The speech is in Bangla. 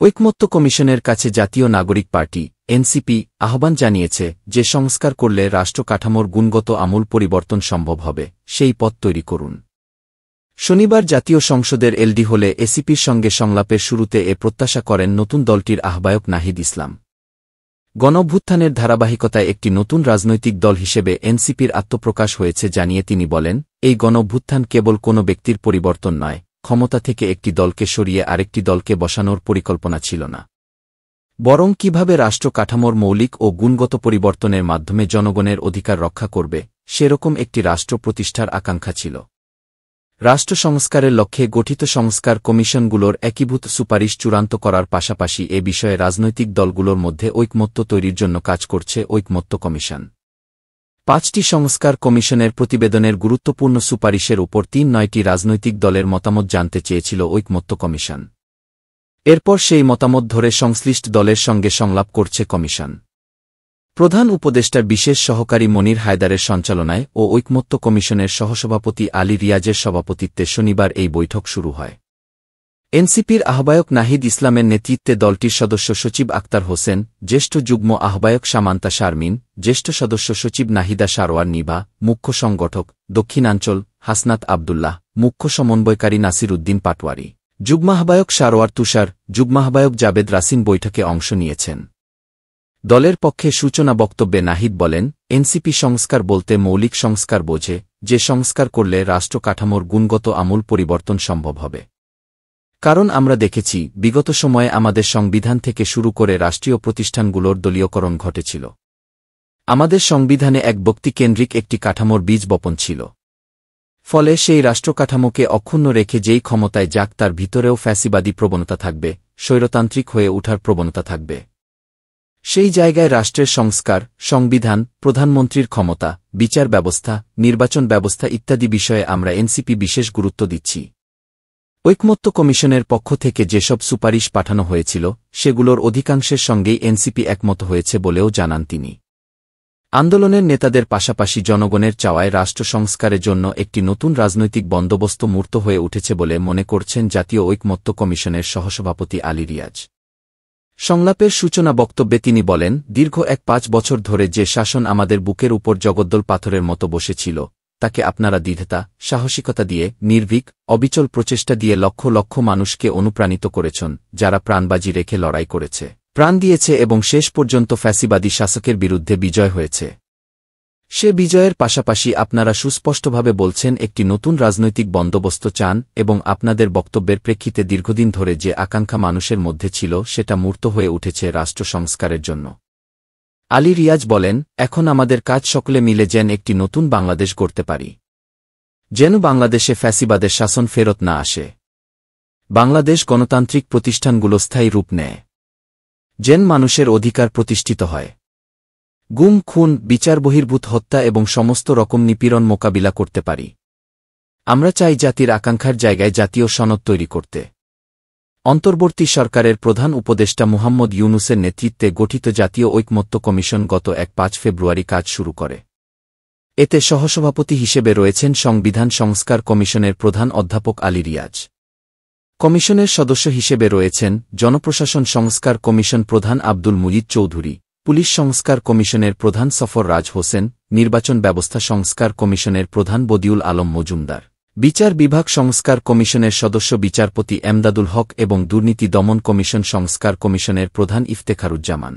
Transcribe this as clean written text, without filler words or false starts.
ঐকমত্য কমিশনের কাছে জাতীয় নাগরিক পার্টি এনসিপি আহ্বান জানিয়েছে যে সংস্কার করলে রাষ্ট্র কাঠামোর গুণগত আমূল পরিবর্তন সম্ভব হবে সেই পথ তৈরি করুন। শনিবার জাতীয় সংসদের এলডি হলে এসিপির সঙ্গে সংলাপের শুরুতে এ প্রত্যাশা করেন নতুন দলটির আহ্বায়ক নাহিদ ইসলাম। গণঅভ্যুত্থানের ধারাবাহিকতায় একটি নতুন রাজনৈতিক দল হিসেবে এনসিপির আত্মপ্রকাশ হয়েছে জানিয়ে তিনি বলেন, এই গণঅভ্যুত্থান কেবল কোনো ব্যক্তির পরিবর্তন নয়, ক্ষমতা থেকে একটি দলকে সরিয়ে আরেকটি দলকে বসানোর পরিকল্পনা ছিল না, বরং কিভাবে রাষ্ট্র কাঠামোর মৌলিক ও গুণগত পরিবর্তনের মাধ্যমে জনগণের অধিকার রক্ষা করবে সেরকম একটি রাষ্ট্র প্রতিষ্ঠার আকাঙ্ক্ষা ছিল। রাষ্ট্র সংস্কারের লক্ষ্যে গঠিত সংস্কার কমিশনগুলোর একীভূত সুপারিশ চূড়ান্ত করার পাশাপাশি এ বিষয়ে রাজনৈতিক দলগুলোর মধ্যে ঐকমত্য তৈরির জন্য কাজ করছে ঐকমত্য কমিশন। ৫টি সংস্কার কমিশনের প্রতিবেদনের গুরুত্বপূর্ণ সুপারিশের উপর ৩-৯টি রাজনৈতিক দলের মতামত জানতে চেয়েছিল ঐকমত্য কমিশন। এরপর সেই মতামত ধরে সংশ্লিষ্ট দলের সঙ্গে সংলাপ করছে কমিশন। প্রধান উপদেষ্টার বিশেষ সহকারী মনির হায়দারের সঞ্চালনায় ও ঐকমত্য কমিশনের সহসভাপতি আলী রিয়াজের সভাপতিত্বে শনিবার এই বৈঠক শুরু হয়। এনসিপির আহ্বায়ক নাহিদ ইসলামের নেতৃত্বে দলটির সদস্য সচিব আক্তার হোসেন, জ্যেষ্ঠ যুগ্ম আহ্বায়ক সামান্তা শারমিন, জ্যেষ্ঠ সদস্য সচিব নাহিদা সারোয়ার নিভা, মুখ্য সংগঠক দক্ষিণাঞ্চল হাসনাত আবদুল্লাহ, মুখ্য সমন্বয়কারী নাসির উদ্দিন পাটওয়ারি, যুগ্মাহ্বায়ক সারোয়ার তুষার, যুগ্মাহ্বায়ক জাবেদ রাসিন বৈঠকে অংশ নিয়েছেন। দলের পক্ষে সূচনা বক্তব্যে নাহিদ বলেন, এনসিপি সংস্কার বলতে মৌলিক সংস্কার বোঝে, যে সংস্কার করলে রাষ্ট্র কাঠামোর গুণগত আমূল পরিবর্তন সম্ভব হবে। কারণ আমরা দেখেছি বিগত সময়ে আমাদের সংবিধান থেকে শুরু করে রাষ্ট্রীয় প্রতিষ্ঠানগুলোর দলীয়করণ ঘটেছিল। আমাদের সংবিধানে এক ব্যক্তিকেন্দ্রিক একটি কাঠামোর বীজ বপন ছিল। ফলে সেই রাষ্ট্রকাঠামোকে অক্ষুণ্ণ রেখে যেই ক্ষমতায় যাক তার ভিতরেও ফ্যাসিবাদী প্রবণতা থাকবে, স্বৈরতান্ত্রিক হয়ে ওঠার প্রবণতা থাকবে। সেই জায়গায় রাষ্ট্রের সংস্কার, সংবিধান, প্রধানমন্ত্রীর ক্ষমতা, বিচার ব্যবস্থা, নির্বাচন ব্যবস্থা ইত্যাদি বিষয়ে আমরা এনসিপি বিশেষ গুরুত্ব দিচ্ছি। ঐকমত্য কমিশনের পক্ষ থেকে যেসব সুপারিশ পাঠানো হয়েছিল সেগুলোর অধিকাংশের সঙ্গেই এনসিপি একমত হয়েছে বলেও জানান তিনি। আন্দোলনের নেতাদের পাশাপাশি জনগণের চাওয়ায় রাষ্ট্র সংস্কারের জন্য একটি নতুন রাজনৈতিক বন্দোবস্ত মূর্ত হয়ে উঠেছে বলে মনে করছেন জাতীয় ঐকমত্য কমিশনের সহসভাপতি আলী রিয়াজ। সংলাপের সূচনা বক্তব্যে তিনি বলেন, দীর্ঘ ৫ বছর ধরে যে শাসন আমাদের বুকের উপর জগদ্দল পাথরের মতো বসেছিল, তাকে আপনারা দৃঢ়তা, সাহসিকতা দিয়ে, নির্ভীক, অবিচল প্রচেষ্টা দিয়ে লক্ষ লক্ষ মানুষকে অনুপ্রাণিত করেছেন, যারা প্রাণবাজি রেখে লড়াই করেছে, প্রাণ দিয়েছে এবং শেষ পর্যন্ত ফ্যাসিবাদী শাসকের বিরুদ্ধে বিজয় হয়েছে। সে বিজয়ের পাশাপাশি আপনারা সুস্পষ্টভাবে বলছেন একটি নতুন রাজনৈতিক বন্দোবস্ত চান এবং আপনাদের বক্তব্যের প্রেক্ষিতে দীর্ঘদিন ধরে যে আকাঙ্ক্ষা মানুষের মধ্যে ছিল সেটা মূর্ত হয়ে উঠেছে রাষ্ট্র সংস্কারের জন্য। আলী রিয়াজ বলেন, এখন আমাদের কাজ সকলে মিলে যেন একটি নতুন বাংলাদেশ গড়তে পারি, যেন বাংলাদেশে ফ্যাসিবাদের শাসন ফেরত না আসে, বাংলাদেশ গণতান্ত্রিক প্রতিষ্ঠানগুলো স্থায়ী রূপ নেয়, যেন মানুষের অধিকার প্রতিষ্ঠিত হয়, গুম খুন, বিচার বহির্ভূত হত্যা এবং সমস্ত রকম নিপীড়ন মোকাবিলা করতে পারি। আমরা চাই জাতির আকাঙ্ক্ষার জায়গায় জাতীয় সনদ তৈরি করতে। অন্তর্বর্তী সরকারের প্রধান উপদেষ্টা মুহাম্মদ ইউনূসের নেতৃত্বে গঠিত জাতীয় ঐকমত্য কমিশন গত ৫ ফেব্রুয়ারি কাজ শুরু করে। এতে সহসভাপতি হিসেবে রয়েছেন সংবিধান সংস্কার কমিশনের প্রধান অধ্যাপক আলী রিয়াজ। কমিশনের সদস্য হিসেবে রয়েছেন জনপ্রশাসন সংস্কার কমিশন প্রধান আব্দুল মুজিদ চৌধুরী, পুলিশ সংস্কার কমিশনের প্রধান সফর রাজ হোসেন, নির্বাচন ব্যবস্থা সংস্কার কমিশনের প্রধান বদিউল আলম মজুমদার, বিচার বিভাগ সংস্কার কমিশনের সদস্য বিচারপতি এমদাদুল হক এবং দুর্নীতি দমন কমিশন সংস্কার কমিশনের প্রধান ইফতেখারুজ্জামান।